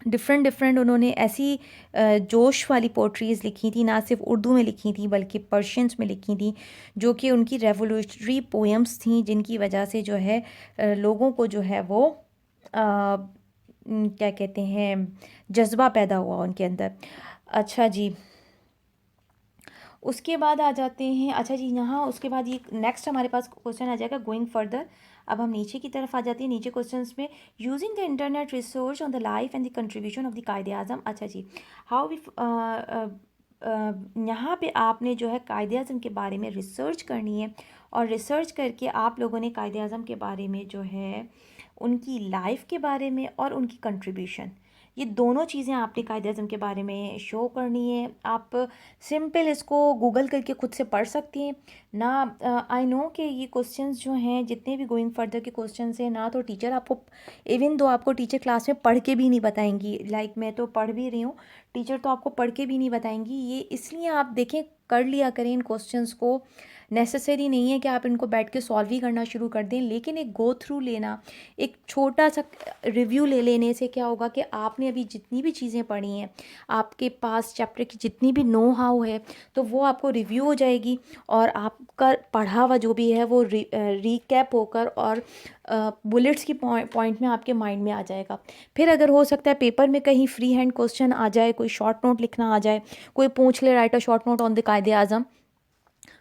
[SPEAKER 1] डिफरेंट उन्होंने ऐसी जोश वाली पोट्रीज़ लिखी थी, ना सिर्फ उर्दू में लिखी थी बल्कि पर्शियंस में लिखी थी, जो कि उनकी रेवोल्यूशनरी पोएम्स थी, जिनकी वजह से जो है लोगों को जो है वो क्या कहते हैं जज्बा पैदा हुआ उनके अंदर। अच्छा जी, उसके बाद आ जाते हैं, अच्छा जी यहाँ उसके बाद ये नेक्स्ट हमारे पास क्वेश्चन आ जाएगा गोइंग फर्दर। अब हम नीचे की तरफ आ जाते हैं। नीचे क्वेश्चंस में using the internet research on the life and the contribution of the Quaid-e आज़म। अच्छा जी, हाउ वी यहाँ पे आपने जो है कायदे आज़म के बारे में रिसर्च करनी है, और रिसर्च करके आप लोगों ने कायदे आज़म के बारे में जो है उनकी लाइफ के बारे में और उनकी कंट्रीब्यूशन, ये दोनों चीज़ें आपने कायदे आज़म के बारे में शो करनी है। आप सिंपल इसको गूगल करके खुद से पढ़ सकती हैं ना। आई नो कि ये क्वेश्चंस जो हैं जितने भी गोइंग फर्दर के क्वेश्चंस हैं ना, तो टीचर आपको इवन दो आपको टीचर क्लास में पढ़ के भी नहीं बताएंगी। लाइक मैं तो पढ़ भी रही हूँ, टीचर तो आपको पढ़ के भी नहीं बताएंगी। ये इसलिए आप देखें, कर लिया करें इन क्वेश्चंस को। नेसेसरी नहीं है कि आप इनको बैठ के सॉल्व ही करना शुरू कर दें, लेकिन एक गो थ्रू लेना, एक छोटा सा रिव्यू ले लेने से क्या होगा कि आपने अभी जितनी भी चीज़ें पढ़ी हैं, आपके पास चैप्टर की जितनी भी नो हाउ है, तो वो आपको रिव्यू हो जाएगी, और आपका पढ़ा हुआ जो भी है वो रिकैप होकर और बुलेट्स की पॉइंट में आपके माइंड में आ जाएगा। फिर अगर हो सकता है पेपर में कहीं फ्री हैंड क्वेश्चन आ जाए, कोई शॉर्ट नोट लिखना आ जाए, कोई पूछ ले right a short note on the Quaid-e आज़म,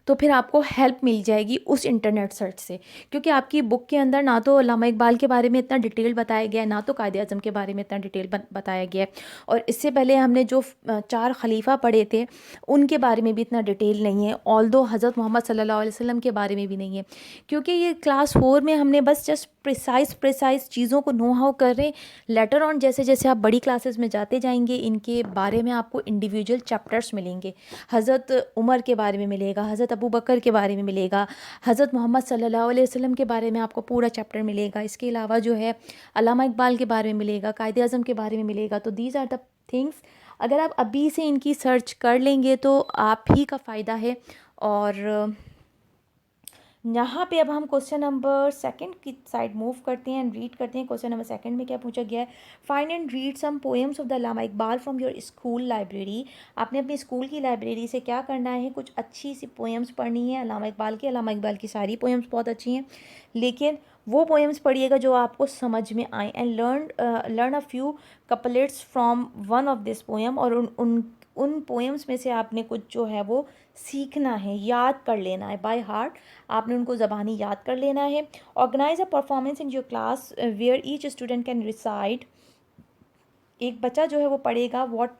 [SPEAKER 1] तो फिर आपको हेल्प मिल जाएगी उस इंटरनेट सर्च से। क्योंकि आपकी बुक के अंदर ना तो अल्लामा इकबाल के बारे में इतना डिटेल बताया गया है, ना तो कायदे आज़म के बारे में इतना डिटेल बताया गया है। और इससे पहले हमने जो 4 खलीफा पढ़े थे उनके बारे में भी इतना डिटेल नहीं है, ऑल्दो हज़रत मोहम्मद सल्लल्लाहु अलैहि वसल्लम के बारे में भी नहीं है। क्योंकि ये क्लास 4 में हमने बस जस्ट प्रिसाइज चीज़ों को नो हाउ कर रहे हैं। लेटर ऑन जैसे जैसे आप बड़ी क्लासेस में जाते जाएंगे, इनके बारे में आपको इंडिविजुअल चैप्टर्स मिलेंगे। हज़रत उमर के बारे में मिलेगा, हज़रत अबू बकर के बारे में मिलेगा, हज़रत मोहम्मद सल्लल्लाहु अलैहि वसल्लम के बारे में आपको पूरा चैप्टर मिलेगा। इसके अलावा जो है अल्लामा इकबाल के बारे में मिलेगा, कायदे आज़म के बारे में मिलेगा। तो दीज आर द थिंग्स, अगर आप अभी से इनकी सर्च कर लेंगे तो आप ही का फ़ायदा है। और यहाँ पे अब हम क्वेश्चन नंबर सेकंड की साइड मूव करते हैं एंड रीड करते हैं। क्वेश्चन नंबर सेकंड में क्या पूछा गया है, find and read some poems of the Allama Iqbal from your school library. आपने अपनी स्कूल की लाइब्रेरी से क्या करना है, कुछ अच्छी सी पोएम्स पढ़नी है अल्लामा इकबाल की। अल्लामा इकबाल की सारी पोएम्स बहुत अच्छी हैं, लेकिन वो पोएम्स पढ़िएगा जो आपको समझ में आए। And learn a few couplets from one of this poem, और उन पोएम्स में से आपने कुछ जो है वो सीखना है, याद कर लेना है बाय हार्ट। आपने उनको ज़बानी याद कर लेना है। Organize a performance in your class where each student can recite. एक बच्चा जो है वो पढ़ेगा what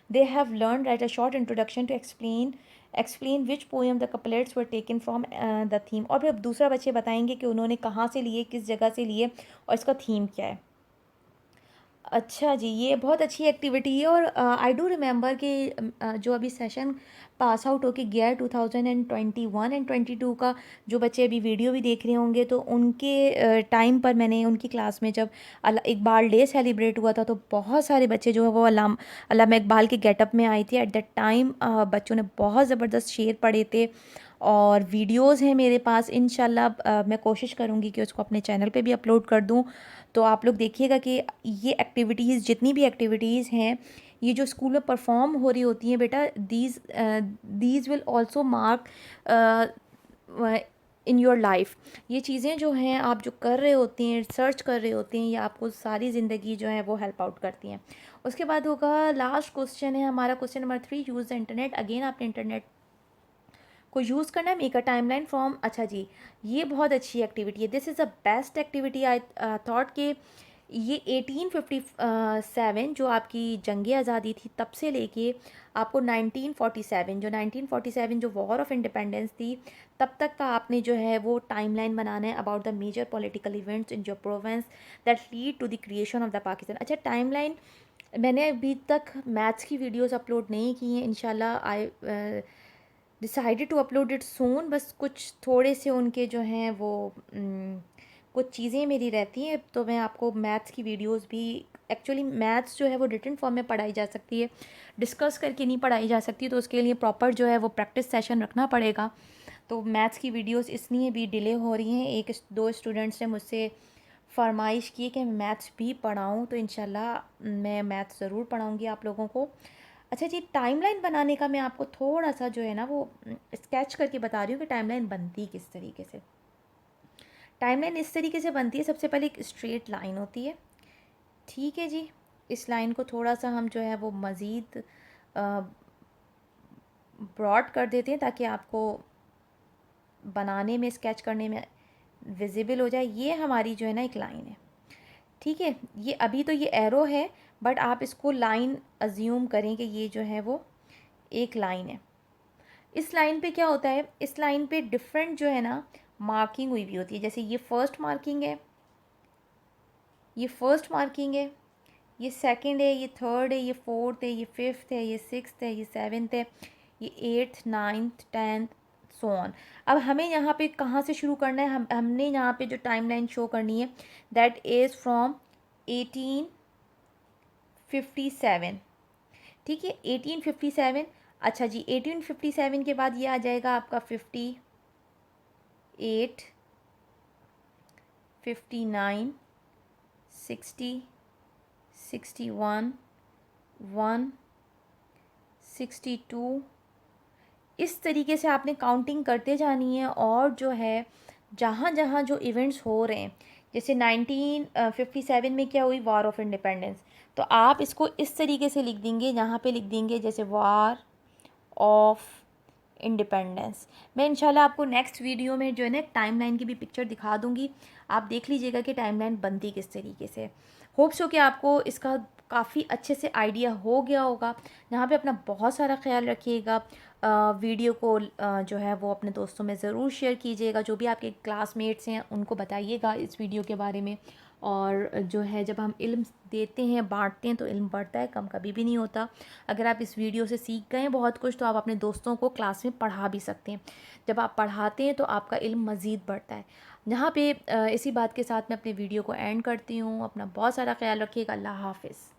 [SPEAKER 1] they have learn, write a short introduction to explain which poem the couplets were taken from the theme. और फिर दूसरा बच्चे बताएंगे कि उन्होंने कहाँ से लिए, किस जगह से लिए, और इसका थीम क्या है। अच्छा जी, ये बहुत अच्छी एक्टिविटी है। और आई डू रिमेंबर कि जो अभी सेशन पास आउट होके गया है 2021 एंड 22 का, जो बच्चे अभी वीडियो भी देख रहे होंगे, तो उनके टाइम पर मैंने उनकी क्लास में जब इकबाल डे सेलिब्रेट हुआ था, तो बहुत सारे बच्चे जो है वो अल्लामा इकबाल के गेटअप में आए थे। एट दैट टाइम बच्चों ने बहुत ज़बरदस्त शेर पढ़े थे, और वीडियोज़ हैं मेरे पास। इंशाल्लाह मैं कोशिश करूँगी कि उसको अपने चैनल पे भी अपलोड कर दूँ। तो आप लोग देखिएगा कि ये एक्टिविटीज़, जितनी भी एक्टिविटीज़ हैं, ये जो स्कूल में परफॉर्म हो रही होती हैं बेटा, these will also mark in your life. ये चीज़ें जो हैं आप जो कर रहे होते हैं, रिसर्च कर रहे होते हैं, ये आपको सारी ज़िंदगी जो है वो हेल्प आउट करती हैं। उसके बाद होगा लास्ट क्वेश्चन है हमारा, question number 3, use the internet. Again आपने इंटरनेट को यूज़ करना है। मेक अ टाइमलाइन फ्रॉम, अच्छा जी, ये बहुत अच्छी एक्टिविटी है। This is the best activity. I thought कि ये 1857 जो आपकी जंग आज़ादी थी तब से लेके आपको 1947, जो 1947 जो वॉर ऑफ इंडिपेंडेंस थी, तब तक का आपने जो है वो टाइमलाइन बनाना है about the major political events in your province that lead to the creation of the Pakistan. अच्छा, टाइमलाइन मैंने अभी तक मैथ्स की वीडियोस अपलोड नहीं की हैं। इंशाल्लाह I decided to upload it soon. बस कुछ थोड़े से उनके जो हैं वो कुछ चीज़ें मेरी रहती हैं, तो मैं आपको मैथ्स की वीडियोस भी, एक्चुअली मैथ्स जो है वो रिटन फॉर्म में पढ़ाई जा सकती है, डिस्कस करके नहीं पढ़ाई जा सकती, तो उसके लिए प्रॉपर जो है वो प्रैक्टिस सेशन रखना पड़ेगा। तो मैथ्स की वीडियोस इसलिए भी डिले हो रही हैं। एक दो स्टूडेंट्स ने मुझसे फरमाइश की कि मैं मैथ्स भी पढ़ाऊँ, तो इंशाल्लाह मैं मैथ्स ज़रूर पढ़ाऊँगी आप लोगों को। अच्छा जी, टाइमलाइन बनाने का मैं आपको थोड़ा सा जो है ना वो स्केच करके बता रही हूँ कि टाइमलाइन बनती किस तरीके से। टाइमलाइन इस तरीके से बनती है, सबसे पहले एक स्ट्रेट लाइन होती है, ठीक है जी। इस लाइन को थोड़ा सा हम जो है वो मज़ीद ब्रॉड कर देते हैं ताकि आपको बनाने में, स्केच करने में विजिबल हो जाए। ये हमारी जो है ना एक लाइन है, ठीक है। ये अभी तो ये एरो है, बट आप इसको लाइन अज्यूम करें कि ये जो है वो एक लाइन है। इस लाइन पे क्या होता है, इस लाइन पे डिफरेंट जो है ना मार्किंग हुई होती है। जैसे ये फर्स्ट मार्किंग है, ये फर्स्ट मार्किंग है, ये सेकंड है, ये थर्ड है, ये फोर्थ है, ये फिफ्थ है, ये सिक्स्थ है, ये सेवन्थ है, ये eighth, ninth, tenth, so on. अब हमें यहाँ पे कहाँ से शुरू करना है, हमने यहाँ पे जो टाइमलाइन शो करनी है, दैट इज़ फ्रॉम 1857, ठीक है, 1857। अच्छा जी, 1857 के बाद ये आ जाएगा आपका 58, 59, 60, 61, 1, 62। इस तरीके से आपने काउंटिंग करते जानी है। और जो है जहाँ जहाँ जो इवेंट्स हो रहे हैं, जैसे 1957 में क्या हुई, वॉर ऑफ इंडिपेंडेंस, तो आप इसको इस तरीके से लिख देंगे, यहाँ पे लिख देंगे जैसे वॉर ऑफ इंडिपेंडेंस। मैं इंशाल्लाह आपको नेक्स्ट वीडियो में जो है ना टाइमलाइन की भी पिक्चर दिखा दूँगी, आप देख लीजिएगा कि टाइमलाइन बनती किस तरीके से। होप्स हो कि आपको इसका काफ़ी अच्छे से आइडिया हो गया होगा। यहाँ पे अपना बहुत सारा ख्याल रखिएगा। वीडियो को जो है वो अपने दोस्तों में ज़रूर शेयर कीजिएगा, जो भी आपके क्लासमेट्स हैं उनको बताइएगा इस वीडियो के बारे में। और जो है जब हम इल्म देते हैं, बांटते हैं, तो इल्म बढ़ता है, कम कभी भी नहीं होता। अगर आप इस वीडियो से सीख गए हैं बहुत कुछ, तो आप अपने दोस्तों को क्लास में पढ़ा भी सकते हैं। जब आप पढ़ाते हैं तो आपका इल्म मज़ीद बढ़ता है। यहाँ पे इसी बात के साथ मैं अपने वीडियो को एंड करती हूँ। अपना बहुत सारा ख्याल रखिएगा। अल्लाह हाफ़िज़।